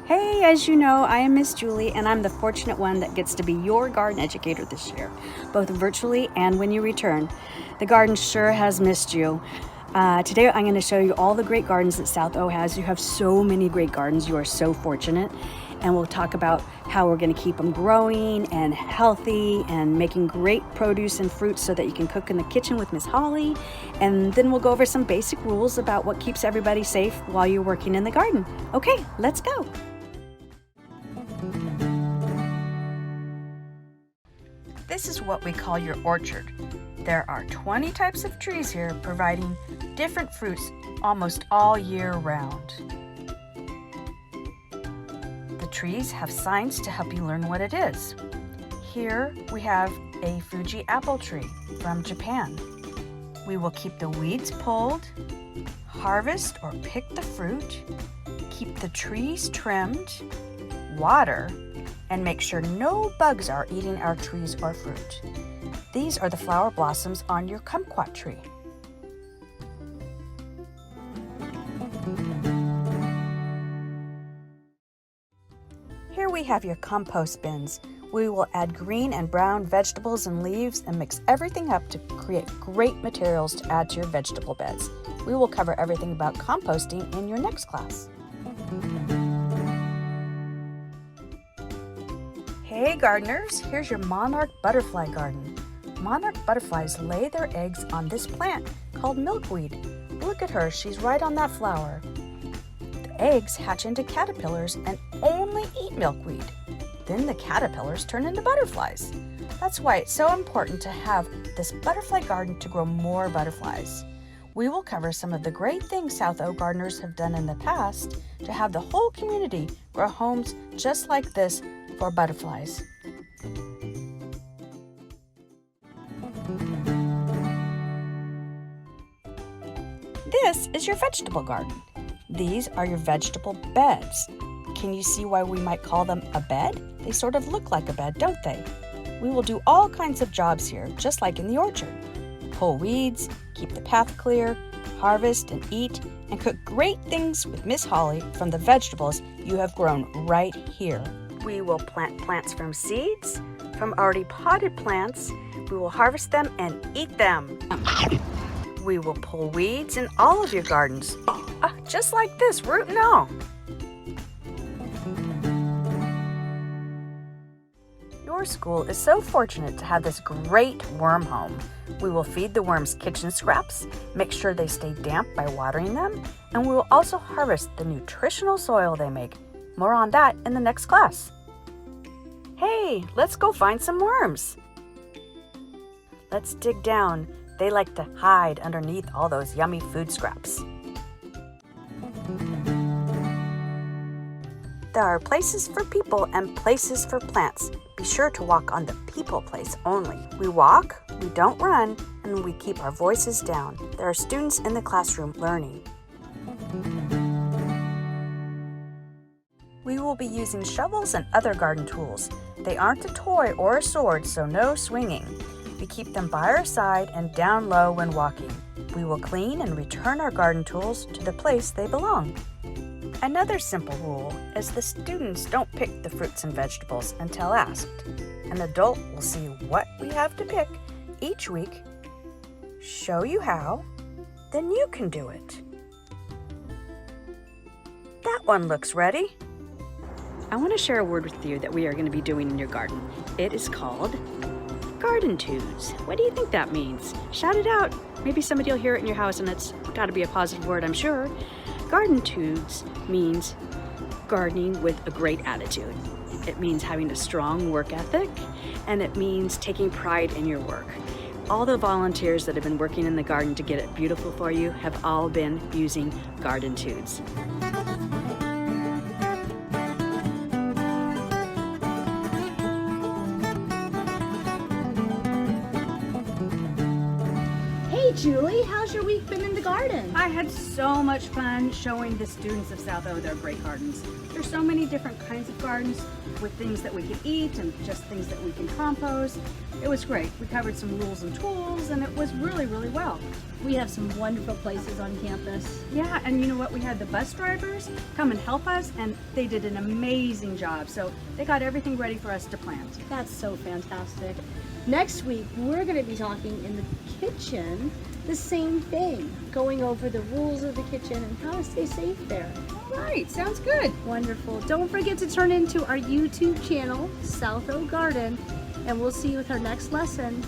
Hey, as you know, I am Miss Julie, and I'm the fortunate one that gets to be your garden educator this year, both virtually and when you return. The garden sure has missed you. Today I'm going to show you all the great gardens that South O has. You have so many great gardens. You are so fortunate. And we'll talk about how we're going to keep them growing and healthy and making great produce and fruits so that you can cook in the kitchen with Miss Holly. And then we'll go over some basic rules about what keeps everybody safe while you're working in the garden. Okay, let's go. This is what we call your orchard. There are 20 types of trees here, providing different fruits almost all year round. The trees have signs to help you learn what it is. Here we have a Fuji apple tree from Japan. We will keep the weeds pulled, harvest or pick the fruit, keep the trees trimmed, water, and make sure no bugs are eating our trees or fruit. These are the flower blossoms on your kumquat tree. Here we have your compost bins. We will add green and brown vegetables and leaves and mix everything up to create great materials to add to your vegetable beds. We will cover everything about composting in your next class. Hey gardeners, here's your monarch butterfly garden. Monarch butterflies lay their eggs on this plant called milkweed. Look at her, she's right on that flower. The eggs hatch into caterpillars and only eat milkweed. Then the caterpillars turn into butterflies. That's why it's so important to have this butterfly garden to grow more butterflies. We will cover some of the great things South O gardeners have done in the past to have the whole community grow homes just like this for butterflies. This is your vegetable garden. These are your vegetable beds. Can you see why we might call them a bed? They sort of look like a bed, don't they? We will do all kinds of jobs here, just like in the orchard. Pull weeds, keep the path clear, harvest and eat, and cook great things with Miss Holly from the vegetables you have grown right here. We will plant plants from seeds, from already potted plants. We will harvest them and eat them. We will pull weeds in all of your gardens, just like this, root and all. Your school is so fortunate to have this great worm home. We will feed the worms kitchen scraps, make sure they stay damp by watering them, and we will also harvest the nutritional soil they make. More on that in the next class. Hey, let's go find some worms. Let's dig down. They like to hide underneath all those yummy food scraps. There are places for people and places for plants. Be sure to walk on the people place only. We walk, we don't run, and we keep our voices down. There are students in the classroom learning. We will be using shovels and other garden tools. They aren't a toy or a sword, so no swinging. We keep them by our side and down low when walking. We will clean and return our garden tools to the place they belong. Another simple rule is the students don't pick the fruits and vegetables until asked. An adult will see what we have to pick each week, show you how, then you can do it. That one looks ready. I want to share a word with you that we are going to be doing in your garden. It is called Gardentudes. What do you think that means? Shout it out. Maybe somebody will hear it in your house and it's got to be a positive word, I'm sure. Gardentudes means gardening with a great attitude. It means having a strong work ethic, and it means taking pride in your work. All the volunteers that have been working in the garden to get it beautiful for you have all been using Gardentudes. Hey Julie, how's your week been in the the garden? I had so much fun showing the students of South O their great gardens. There's so many different kinds of gardens with things that we can eat and just things that we can compost. It was great. We covered some rules and tools, and it was really, really well. We have some wonderful places on campus. Yeah, and you know what? We had the bus drivers come and help us, and they did an amazing job. So they got everything ready for us to plant. That's so fantastic. Next week, we're going to be talking in the kitchen, the same thing, going over the rules of the kitchen and how to stay safe there. All right, sounds good. Wonderful. Don't forget to turn into our YouTube channel, South O Garden, and we'll see you with our next lesson.